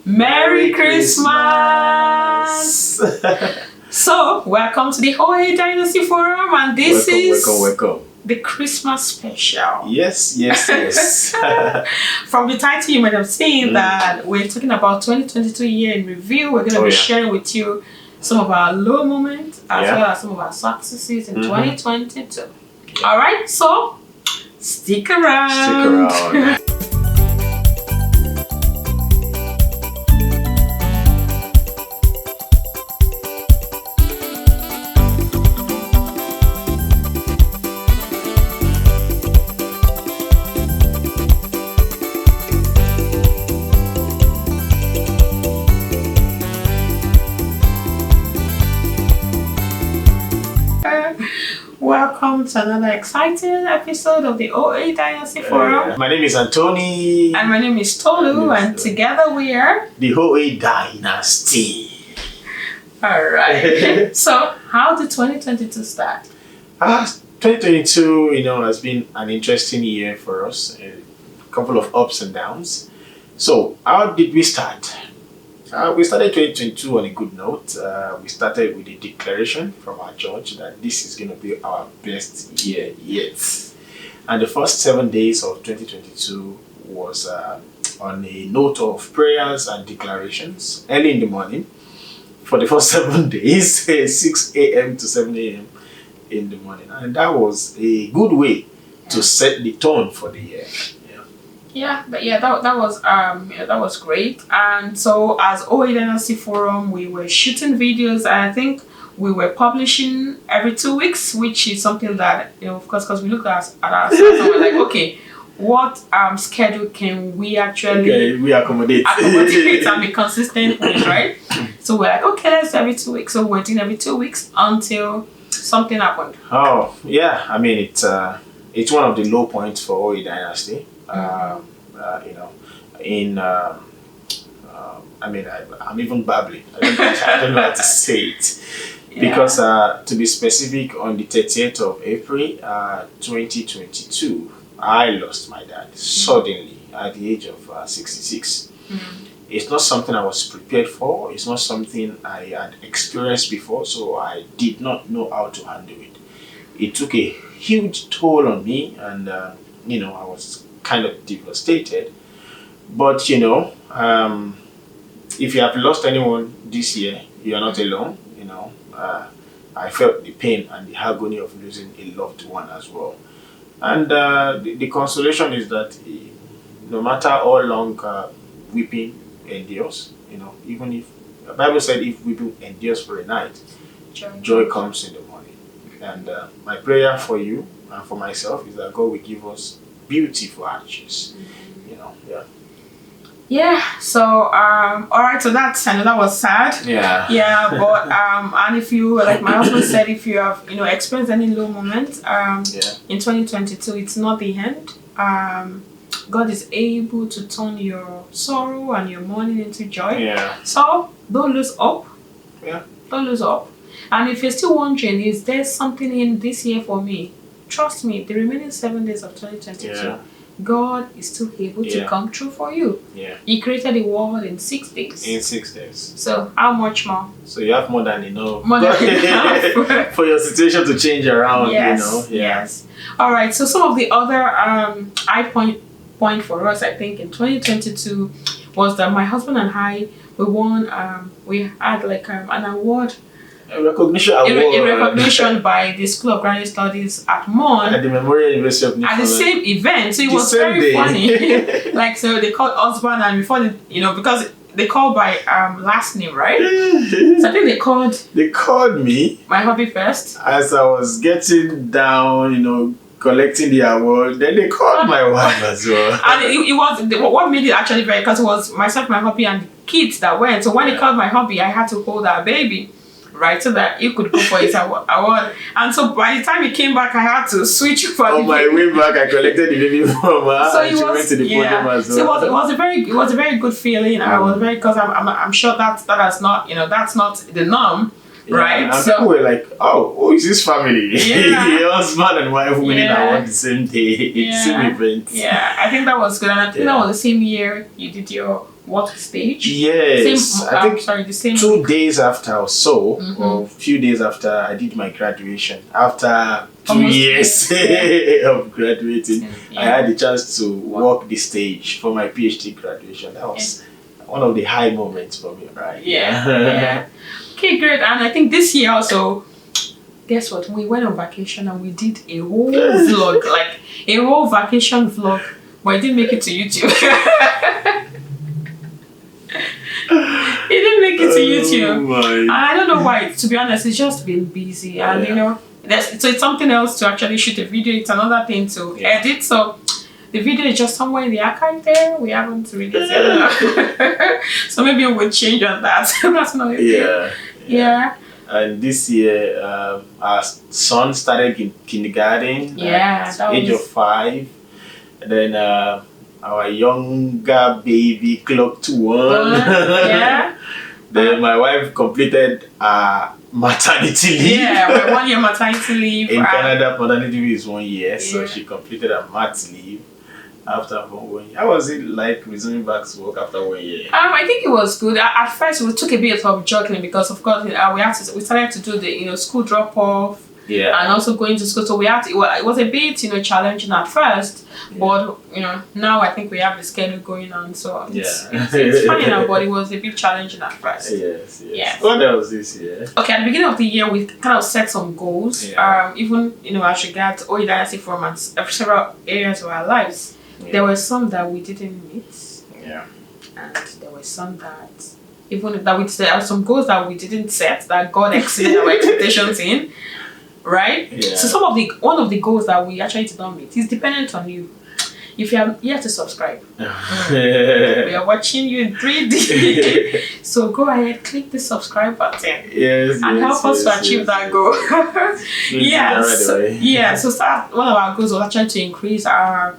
Merry Christmas! So, welcome to the OA Dynasty Forum, and this is welcome. The Christmas special. Yes. From the title, you might have seen that we're talking about 2022 year in review. We're going to be sharing with you some of our low moments as well as some of our successes in 2022. All right, so stick around. Welcome to another exciting episode of the OA Dynasty Forum. My name is Anthony. And my name is Tolu, and together we are the OA Dynasty. Alright. So, how did 2022 start? 2022, has been an interesting year for us. A couple of ups and downs. So, how did we start? We started 2022 on a good note. We started with a declaration from our church that this is going to be our best year yet. And the first 7 days of 2022 was on a note of prayers and declarations early in the morning. For the first 7 days, 6 a.m. to 7 a.m. in the morning. And that was a good way to set the tone for the year. That was great. And so as OA Dynasty Forum, we were shooting videos, and I think we were publishing every 2 weeks, which is something that, of course, because we look at ourselves and we're like, okay, what schedule can we actually we accommodate and be consistent with, right? So we're like, okay, let's do every 2 weeks. So we're doing every 2 weeks until something happened. Oh, yeah. I mean, it's one of the low points for OA Dynasty. I'm even babbling. I don't know how to say it. Because to be specific, on the 30th of April 2022, I lost my dad suddenly at the age of 66. It's not something I was prepared for. It's not something I had experienced before, so I did not know how to handle it. It took a huge toll on me, and I was kind of devastated. But if you have lost anyone this year, you are not alone. I felt the pain and the agony of losing a loved one as well. And the consolation is that no matter how long weeping endures, even if the Bible said if weeping endures for a night, joy comes in the morning. And my prayer for you and for myself is that God will give us beautiful ashes. So all right, so that was sad. But and if you, like my husband said, if you have experienced any low moments in 2022, it's not the end. God is able to turn your sorrow and your mourning into joy. So don't lose hope. Don't lose hope. And if you're still wondering, is there something in this year for me? Trust me, the remaining 7 days of 2022, God is still able to come through for you. He created the world in 6 days. In 6 days. So how much more? So you have more than enough. More than enough. For your situation to change around, Yes. All right. So some of the other high point for us, I think, in 2022 was that my husband and I, we had like an award. A recognition award. A recognition by the School of Graduate Studies at Mon. At the Memorial University of Newfoundland. At the same event. So it was very funny. So they called husband, and before because they called by last name, right? So I think they called me. My hubby first. As I was getting down, collecting the award, then they called my wife as well. And it was what made it actually very, because it was myself, my hubby, and the kids that went. So when they called my hubby, I had to hold our baby, right, so that he could go for his award. And so by the time he came back, I had to switch for on my way back. I collected the baby from her. So and she went to the podium as well. So it was a very good feeling. I was very, because I'm sure that is not that's not the norm. Right. And people were like, oh, who is this family? Yeah. The husband and wife winning award the same day, same event. Yeah, I think that was good. And I think that was the same year you did your what stage? Yes. I think the same 2 days after or so, or a few days after I did my graduation. After 2 years of graduating, I had the chance to walk the stage for my PhD graduation. That was one of the high moments for me, right? Yeah. Okay, great. And I think this year also, guess what? We went on vacation and we did a whole vlog, like a whole vacation vlog, but it didn't make it to YouTube. It didn't make it to YouTube. And I don't know why. To be honest, it's just been busy, and you know, so it's something else to actually shoot a video. It's another thing to edit. So the video is just somewhere in the archive there. We haven't released it. So maybe we'll change on that. That's not it. Yeah. And this year, our son started in kindergarten at the age of 5. And then our younger baby clocked 1. Then my wife completed maternity leave. My 1 year maternity leave. In Canada, maternity leave is 1 year, so she completed a mat leave after 1 year. How was it like resuming back to work after 1 year? I think it was good. At first, we took a bit of juggling because, of course, we started to do the school drop off. And also going to school, so it was a bit challenging at first, but now I think we have the schedule going on, so it's funny now, but it was a bit challenging at first. Yes. What else this year? Okay, at the beginning of the year we kind of set some goals, even as regards Oil Dynasty formats, several areas of our lives. There were some that we didn't meet, and there were some that there are some goals that we didn't set that God exceeded our expectations in. Right? So one of the goals that we actually did not meet is dependent on you. If you are yet to subscribe, we are watching you in 3D. So go ahead, click the subscribe button and help us to achieve that goal. So one of our goals was actually to increase our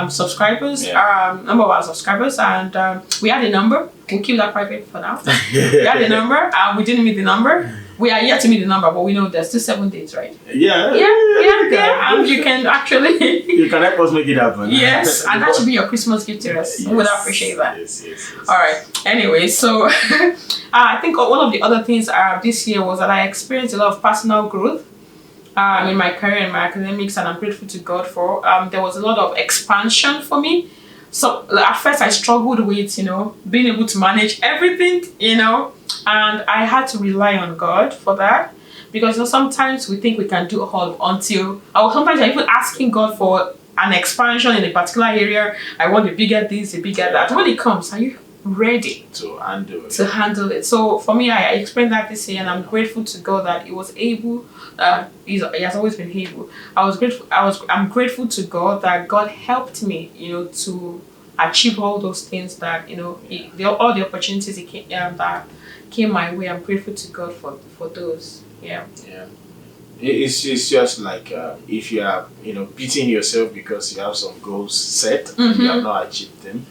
subscribers, number of our subscribers, and we had a number. We'll keep that private for now. We had a number, and we didn't meet the number. We are yet to meet the number, but we know there's still 7 days, right? And you can actually... you can help us make it happen. Yes, and that should be your Christmas gift to us. We would appreciate that. All right. Anyway, so I think one of the other things this year was that I experienced a lot of personal growth in my career and my academics, and I'm grateful to God for. There was a lot of expansion for me. So at first I struggled with, being able to manage everything, and I had to rely on God for that, because sometimes we think we can do all sometimes I'm even asking God for an expansion in a particular area. I want a bigger this, a bigger that. When it comes, are you ready to handle it? So for me, I explained that this year, and I'm grateful to God that He was able. He has always been able. I'm grateful to God that God helped me, to achieve all those things that all the opportunities that came my way. I'm grateful to God for those. It's just like if you are beating yourself because you have some goals set and you have not achieved them,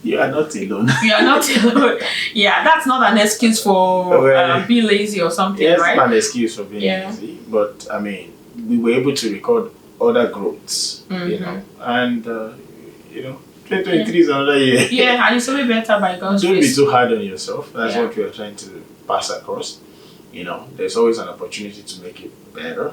you are not alone. You are not alone. That's not an excuse for being lazy or something, right? It's not an excuse for being lazy, but I mean, we were able to record other growths, and 2023 is another year. And it's only better by God's grace. Don't be too hard on yourself. That's what we are trying to pass across. There's always an opportunity to make it better,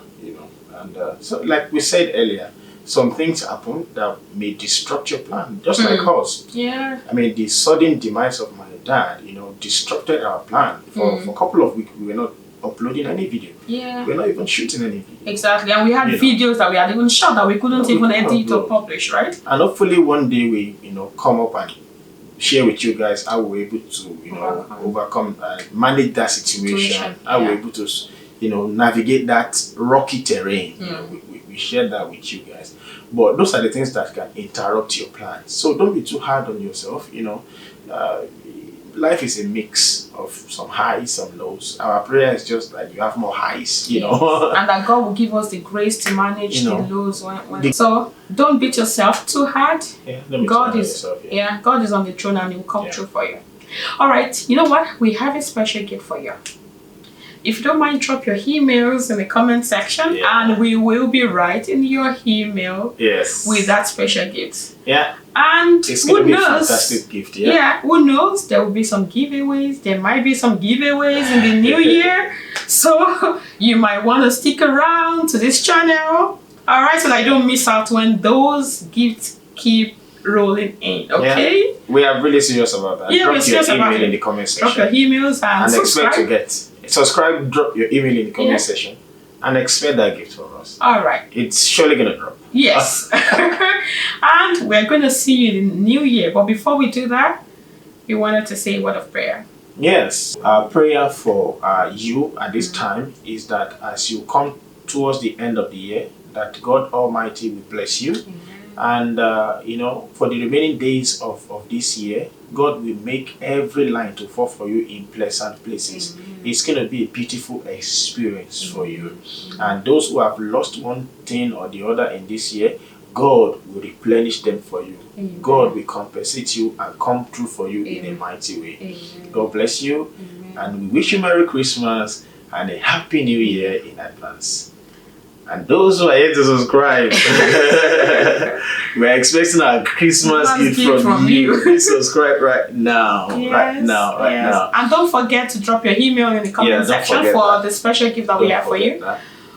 and so like we said earlier, some things happen that may disrupt your plan, just like us. I mean, the sudden demise of my dad, disrupted our plan. For a couple of weeks, we were not uploading any video. We're not even shooting any video. Exactly, and we had videos that we had even shot that we couldn't even edit or publish, right? And hopefully one day we, come up and share with you guys how we're able to, overcome and manage that situation. How we're able to, navigate that rocky terrain. We share that with you guys. But those are the things that can interrupt your plans. So don't be too hard on yourself. Life is a mix of some highs, some lows. Our prayer is just that you have more highs, and that God will give us the grace to manage the lows. So don't beat yourself too hard. God is on the throne, and He will come through for you. All right, you know what? We have a special gift for you. If you don't mind, drop your emails in the comment section, and we will be writing your email with that special gift. And it's going to be a fantastic gift. Yeah, who knows? There will be some giveaways. There might be some giveaways in the new year. So you might want to stick around to this channel. All right, so that you don't miss out when those gifts keep rolling in. Okay? Yeah, we are really serious about that. Yeah, drop we're serious your about email it. in the comment section. Drop your emails and subscribe. Expect to get subscribe. Drop your email in the comment section and expect that gift from us. All right. It's surely gonna drop. Yes. And we're going to see you in the new year. But before we do that, we wanted to say a word of prayer. Yes. Our prayer for you at this time is that as you come towards the end of the year, that God Almighty will bless you. And, for the remaining days of this year, God will make every line to fall for you in pleasant places. It's going to be a beautiful experience for you. And those who have lost one thing or the other in this year, God will replenish them for you. God will compensate you and come through for you in a mighty way. God bless you. And we wish you Merry Christmas and a Happy New Year in advance. And those who are yet to subscribe, we're expecting our Christmas gift from you. Please subscribe right now. Right now. And don't forget to drop your email in the comment section for the special gift that we have for you.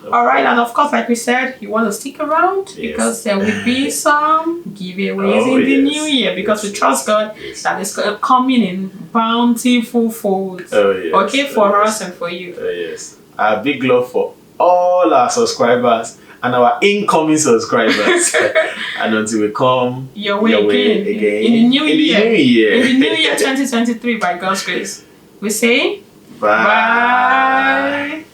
Alright, and of course, like we said, you want to stick around because there will be some giveaways in the new year because we trust God that it's coming in bountiful folds. For us and for you. Yes. Our big love for all our subscribers and our incoming subscribers. And until we come your way again in the new year. In the new year 2023 by God's grace. We say bye.